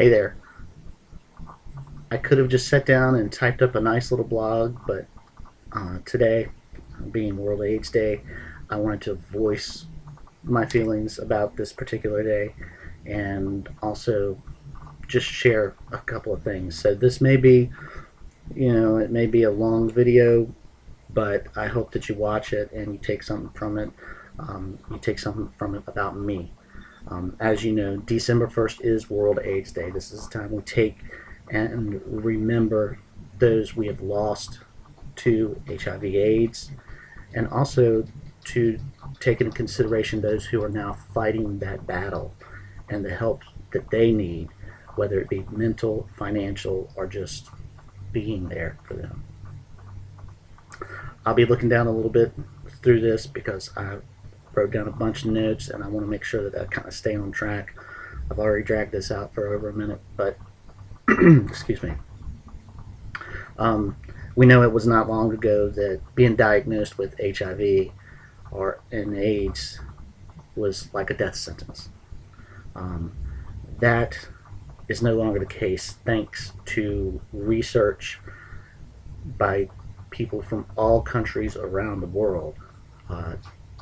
Hey there. I could have just sat down and typed up a nice little blog, but today, being World AIDS Day, I wanted to voice my feelings about this particular day and also just share a couple of things. So this may be, it may be a long video, but I hope that you watch it and you take something from it. You take something from it about me. As you know, December 1st is World AIDS Day. This is the time we take and remember those we have lost to HIV/AIDS, and also to take into consideration those who are now fighting that battle and the help that they need, whether it be mental, financial, or just being there for them. I'll be looking down a little bit through this because I wrote down a bunch of notes and I want to make sure that I kind of stay on track. I've already dragged this out for over a minute, but excuse me. We know it was not long ago that being diagnosed with HIV or in AIDS was like a death sentence. That is no longer the case thanks to research by people from all countries around the world.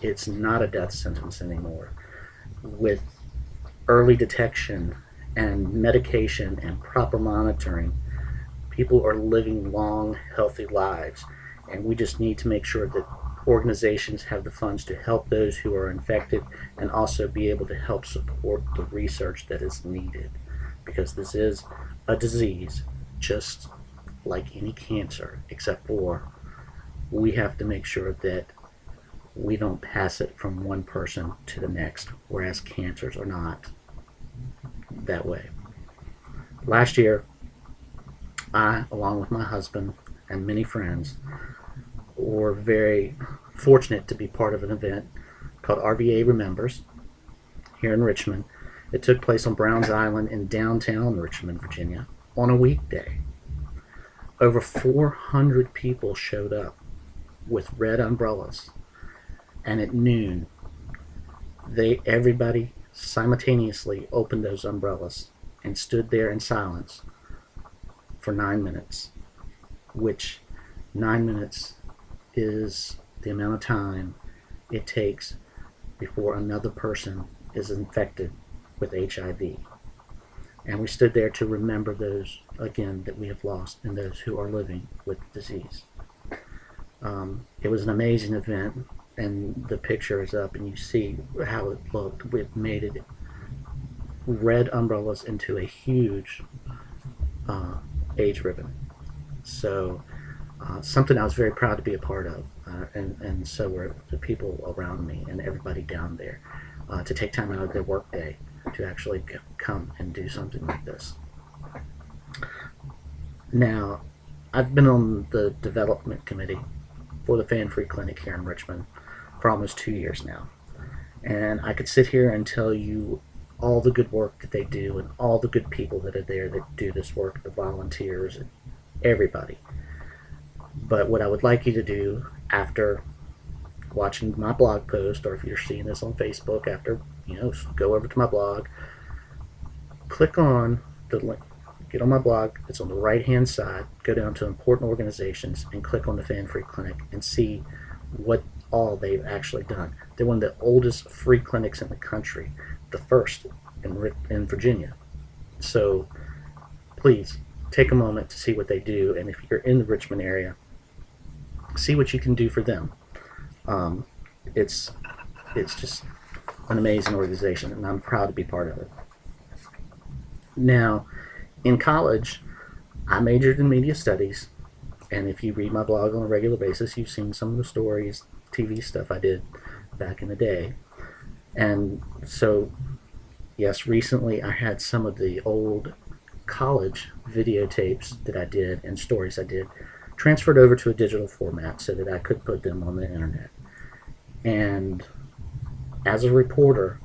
It's not a death sentence anymore. With early detection and medication and proper monitoring, people are living long, healthy lives, and we just need to make sure that organizations have the funds to help those who are infected and also be able to help support the research that is needed, because this is a disease just like any cancer, except for we have to make sure that we don't pass it from one person to the next, whereas cancers are not that way. Last year, I, along with my husband and many friends, were very fortunate to be part of an event called RVA Remembers here in Richmond. It took place on Browns Island in downtown Richmond, Virginia, on a weekday. Over 400 people showed up with red umbrellas, and at noon, everybody simultaneously opened those umbrellas and stood there in silence for 9 minutes, which 9 minutes is the amount of time it takes before another person is infected with HIV. And we stood there to remember those, again, that we have lost and those who are living with the disease. It was an amazing event, and the picture is up and you see how it looked. We've made it red umbrellas into a huge age ribbon. So something I was very proud to be a part of, and so were the people around me and everybody down there, to take time out of their work day to actually come and do something like this. Now, I've been on the development committee for the Fan Free Clinic here in Richmond for almost 2 years now, and I could sit here and tell you all the good work that they do and all the good people that are there that do this work, the volunteers and everybody. But what I would like you to do after watching my blog post, or if you're seeing this on Facebook, after, go over to my blog, click on the link, get on my blog, it's on the right hand side, go down to important organizations and click on the Fan Free Clinic and see what all they've actually done. They're one of the oldest free clinics in the country, the first in Virginia. So please take a moment to see what they do, and if you're in the Richmond area, see what you can do for them. It's just an amazing organization, and I'm proud to be part of it. Now, in college, I majored in media studies, and if you read my blog on a regular basis, you've seen some of the stories, TV stuff I did back in the day. And so, yes, recently I had some of the old college videotapes that I did and stories I did transferred over to a digital format so that I could put them on the internet. And as a reporter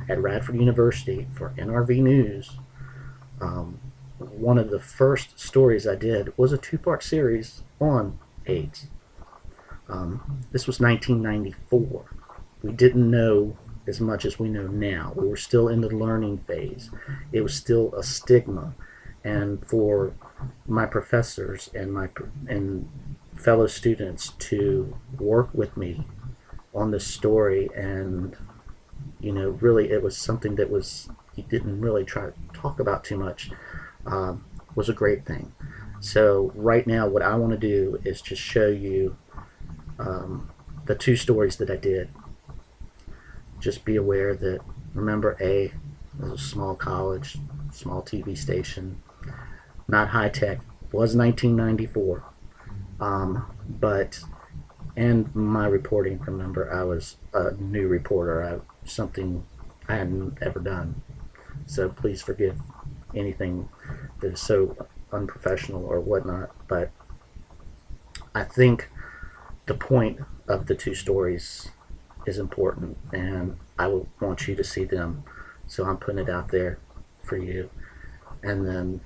at Radford University for NRV News, one of the first stories I did was a two-part series on AIDS. This was 1994. We didn't know as much as we know now. We were still in the learning phase. It was still a stigma. And for my professors and fellow students to work with me on this story, and really it was something that he didn't really try to talk about too much, was a great thing. So right now what I want to do is just show you the two stories that I did. Just be aware that, remember, it was a small college, small TV station, not high tech. Was 1994, and my reporting. Remember, I was a new reporter. Something I hadn't ever done. So please forgive anything that is so unprofessional or whatnot. But I think the point of the two stories is important, and I will want you to see them. So I'm putting it out there for you. And then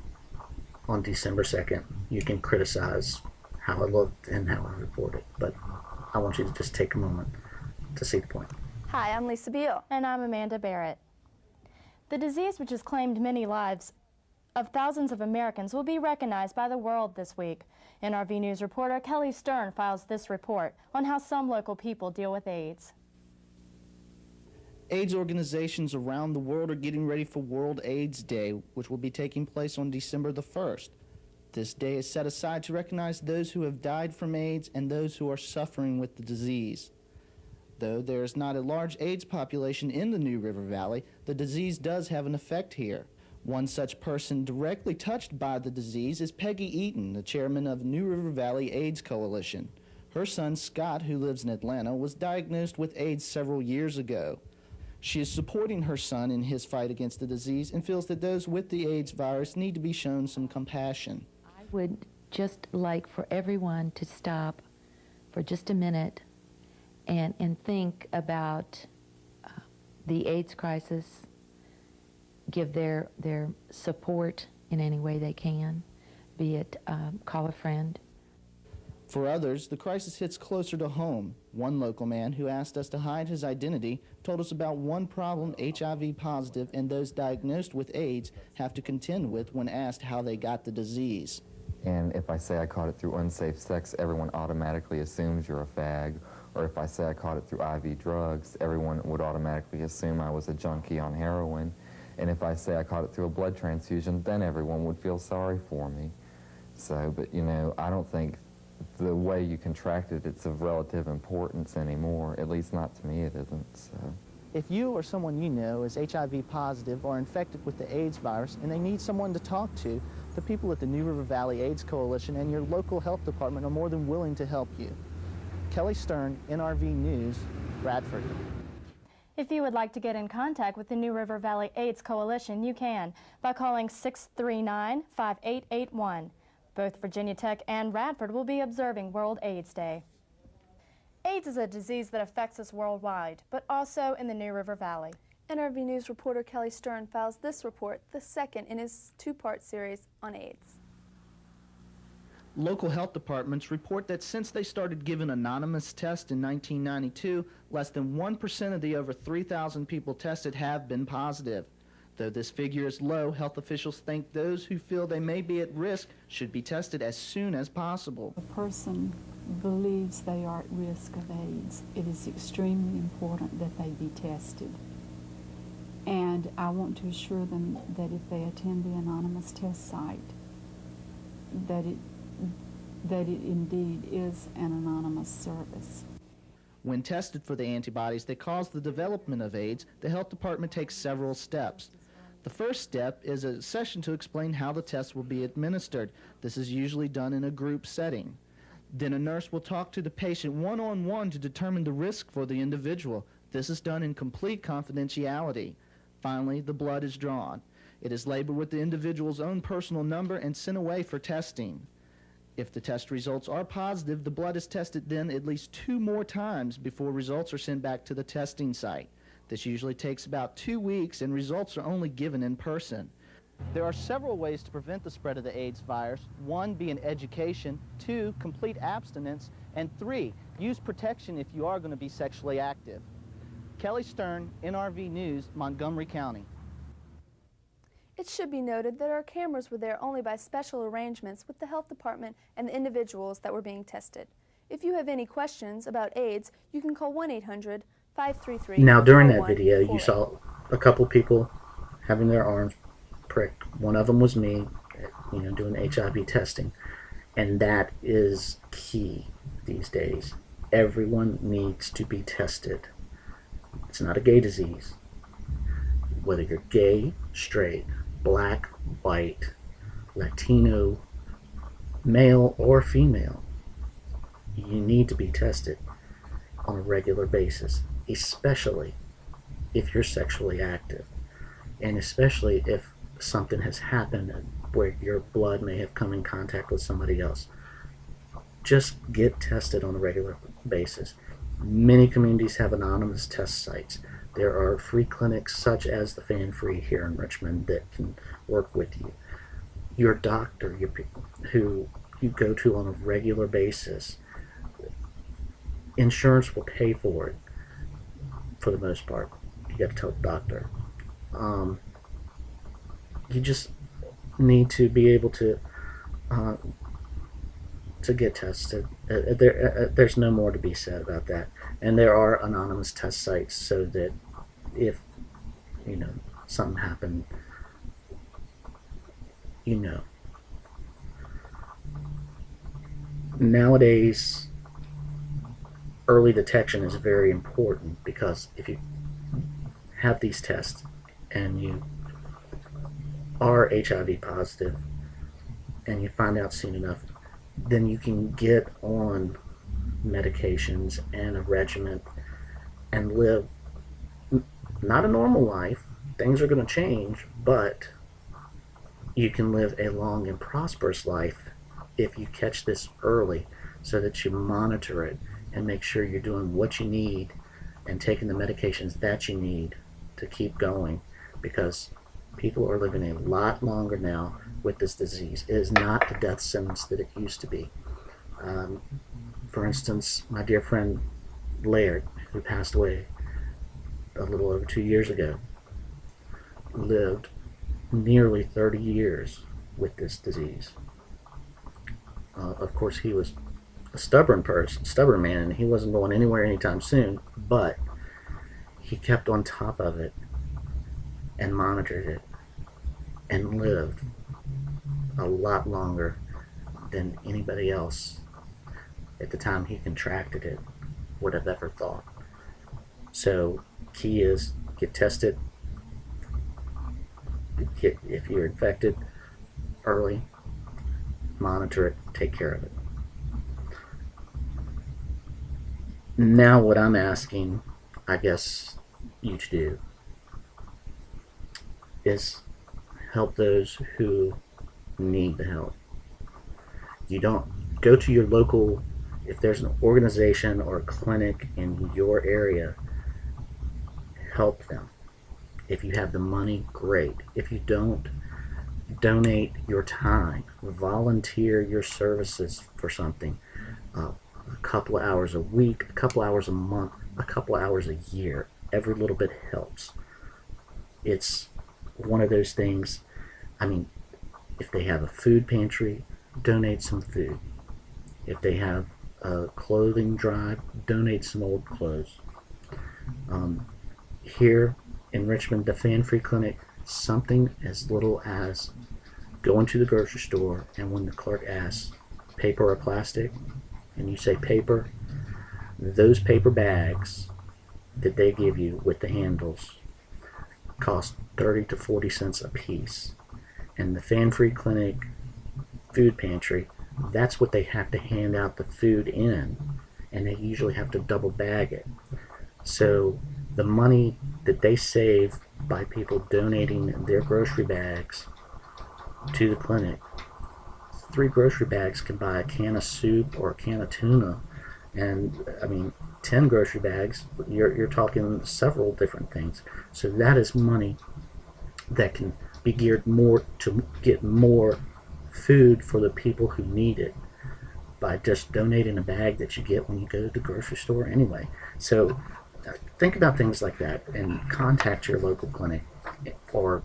on December 2nd, you can criticize how it looked and how I reported. But I want you to just take a moment to see the point. Hi, I'm Lisa Beal. And I'm Amanda Barrett. The disease which has claimed many lives of thousands of Americans will be recognized by the world this week. NRV News reporter Kelly Stern files this report on how some local people deal with AIDS. AIDS organizations around the world are getting ready for World AIDS Day, which will be taking place on December the 1st. This day is set aside to recognize those who have died from AIDS and those who are suffering with the disease. Though there is not a large AIDS population in the New River Valley, the disease does have an effect here. One such person directly touched by the disease is Peggy Eaton, the chairman of New River Valley AIDS Coalition. Her son, Scott, who lives in Atlanta, was diagnosed with AIDS several years ago. She is supporting her son in his fight against the disease and feels that those with the AIDS virus need to be shown some compassion. I would just like for everyone to stop for just a minute and think about the AIDS crisis, give their support in any way they can, be it call a friend. For others, the crisis hits closer to home. One local man who asked us to hide his identity told us about one problem HIV positive and those diagnosed with AIDS have to contend with when asked how they got the disease. And if I say I caught it through unsafe sex, everyone automatically assumes you're a fag. Or if I say I caught it through IV drugs, everyone would automatically assume I was a junkie on heroin. And if I say I caught it through a blood transfusion, then everyone would feel sorry for me. So, but I don't think the way you contracted it's of relative importance anymore. At least not to me it isn't. So. If you or someone you know is HIV positive or infected with the AIDS virus and they need someone to talk to, the people at the New River Valley AIDS Coalition and your local health department are more than willing to help you. Kelly Stern, NRV News, Bradford. If you would like to get in contact with the New River Valley AIDS Coalition, you can by calling 639-5881. Both Virginia Tech and Radford will be observing World AIDS Day. AIDS is a disease that affects us worldwide, but also in the New River Valley. NRV News reporter Kelly Stern files this report, the second in his two-part series on AIDS. Local health departments report that since they started giving anonymous tests in 1992, less than 1% of the over 3,000 people tested have been positive. Though this figure is low, health officials think those who feel they may be at risk should be tested as soon as possible. A person believes they are at risk of AIDS, it is extremely important that they be tested. And I want to assure them that if they attend the anonymous test site, that it indeed is an anonymous service. When tested for the antibodies that cause the development of AIDS, the health department takes several steps. The first step is a session to explain how the test will be administered. This is usually done in a group setting. Then a nurse will talk to the patient one-on-one to determine the risk for the individual. This is done in complete confidentiality. Finally, the blood is drawn. It is labeled with the individual's own personal number and sent away for testing. If the test results are positive, the blood is tested then at least 2 more times before results are sent back to the testing site. This usually takes about 2 weeks, and results are only given in person. There are several ways to prevent the spread of the AIDS virus. 1 being education, 2 complete abstinence, and 3 use protection if you are going to be sexually active. Kelly Stern, NRV News, Montgomery County. It should be noted that our cameras were there only by special arrangements with the health department and the individuals that were being tested. If you have any questions about AIDS, you can call 1-800-533-4148. Now, during that video, you saw a couple people having their arms pricked. One of them was me, doing HIV testing. And that is key these days. Everyone needs to be tested. It's not a gay disease. Whether you're gay, straight, black, white, Latino, male or female, you need to be tested on a regular basis, especially if you're sexually active, and especially if something has happened where your blood may have come in contact with somebody else. Just get tested on a regular basis. Many communities have anonymous test sites. There are free clinics such as the Fan Free here in Richmond that can work with you. Your doctor, who you go to on a regular basis, insurance will pay for it for the most part. You got to tell the doctor. You just need to be able to get tested. There's no more to be said about that. And there are anonymous test sites so that if something happened, Nowadays, early detection is very important, because if you have these tests and you are HIV positive and you find out soon enough, then you can get on medications and a regimen and live not a normal life. Things are going to change, but you can live a long and prosperous life if you catch this early, so that you monitor it and make sure you're doing what you need and taking the medications that you need to keep going, because people are living a lot longer now with this disease. It is not the death sentence that it used to be. For instance, my dear friend Laird, who passed away a little over 2 years ago, lived nearly 30 years with this disease. Of course, he was a stubborn man, and he wasn't going anywhere anytime soon, but he kept on top of it and monitored it and lived a lot longer than anybody else at the time he contracted it would have ever thought. So, key is get tested. If you're infected early, monitor it, take care of it. Now what I'm asking, I guess, you to do is help those who need the help. You don't go to your local, if there's an organization or a clinic in your area, help them. If you have the money, great. If you don't, donate your time, volunteer your services for something. A couple of hours a week, a couple hours a month, a couple of hours a year. Every little bit helps. It's one of those things. I mean, if they have a food pantry, donate some food. If they have a clothing drive, donate some old clothes. Here in Richmond, the Fan Free Clinic, something as little as going to the grocery store, and when the clerk asks paper or plastic, and you say paper, those paper bags that they give you with the handles cost 30 to 40 cents a piece. And the Fan Free Clinic food pantry, that's what they have to hand out the food in, and they usually have to double bag it. So the money that they save by people donating their grocery bags to the clinic, 3 grocery bags can buy a can of soup or a can of tuna, and 10 grocery bags, you're talking several different things. So that is money that can be geared more to get more food for the people who need it by just donating a bag that you get when you go to the grocery store anyway. So think about things like that and contact your local clinic or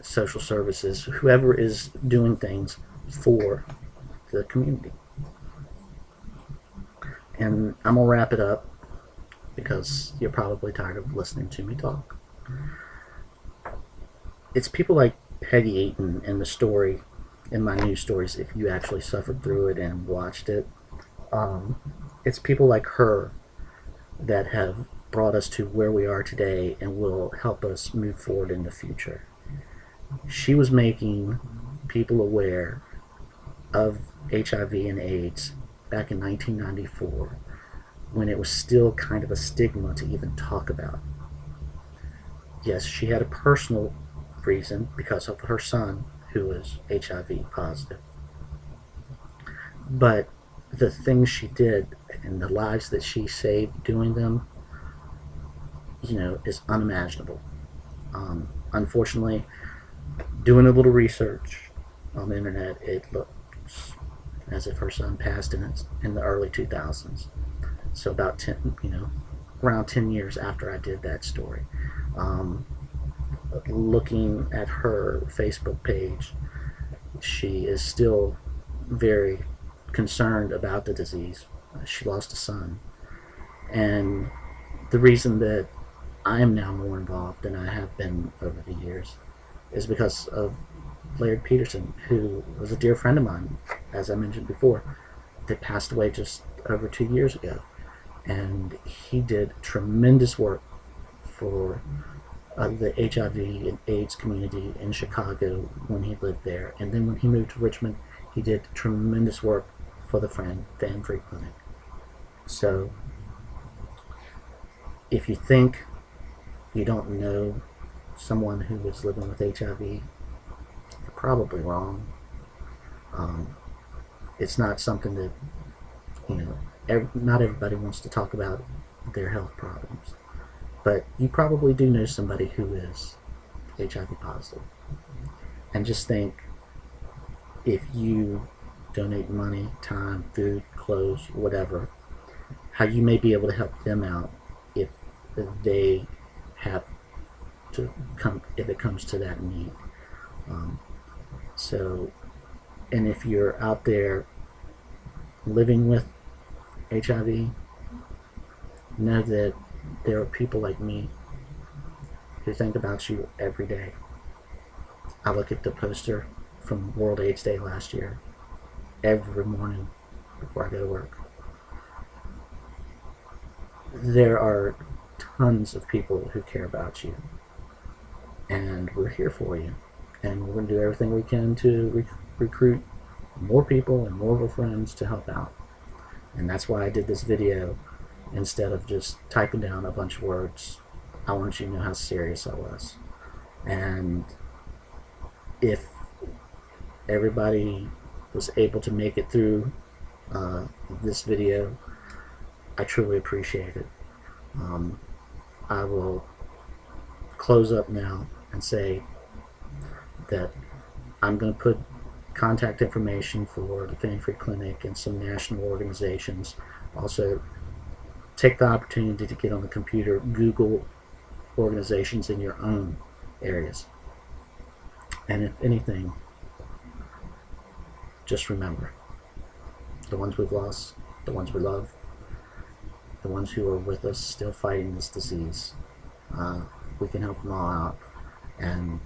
social services, whoever is doing things for the community. And I'm going to wrap it up because you're probably tired of listening to me talk. It's people like Peggy Eaton in the story, in my news stories, if you actually suffered through it and watched it. It's people like her that have brought us to where we are today and will help us move forward in the future. She was making people aware of HIV and AIDS back in 1994 when it was still kind of a stigma to even talk about. Yes, she had a personal reason because of her son who was HIV positive. But the things she did and the lives that she saved doing them, is unimaginable. Unfortunately, doing a little research on the internet, it looks as if her son passed in the early 2000s. So about around 10 years after I did that story. Looking at her Facebook page, she is still very concerned about the disease. She lost a son. And the reason that I am now more involved than I have been over the years is because of Laird Peterson, who was a dear friend of mine, as I mentioned before, that passed away just over 2 years ago. And he did tremendous work for the HIV and AIDS community in Chicago when he lived there. And then when he moved to Richmond, he did tremendous work for the Fan Free Clinic. So if you think you don't know someone who is living with HIV, you're probably wrong. It's not something that, not everybody wants to talk about their health problems. But you probably do know somebody who is HIV positive. And just think, if you donate money, time, food, clothes, whatever, how you may be able to help them out if they have to come, if it comes to that need. And if you're out there living with HIV, know that there are people like me who think about you every day. I look at the poster from World AIDS Day last year every morning before I go to work. There are tons of people who care about you, and we're here for you, and we're going to do everything we can to recruit more people and more of our friends to help out. And that's why I did this video instead of just typing down a bunch of words. I want you to know how serious I was. And if everybody was able to make it through this video, I truly appreciate it. I will close up now and say that I'm going to put contact information for the Fan Free Clinic and some national organizations. Also, take the opportunity to get on the computer, Google organizations in your own areas. And if anything, just remember, the ones we've lost, the ones we love, the ones who are with us still fighting this disease, we can help them all out. And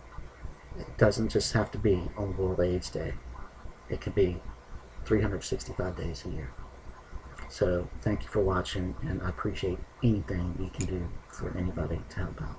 it doesn't just have to be on World AIDS Day. It can be 365 days a year. So thank you for watching, and I appreciate anything you can do for anybody to help out.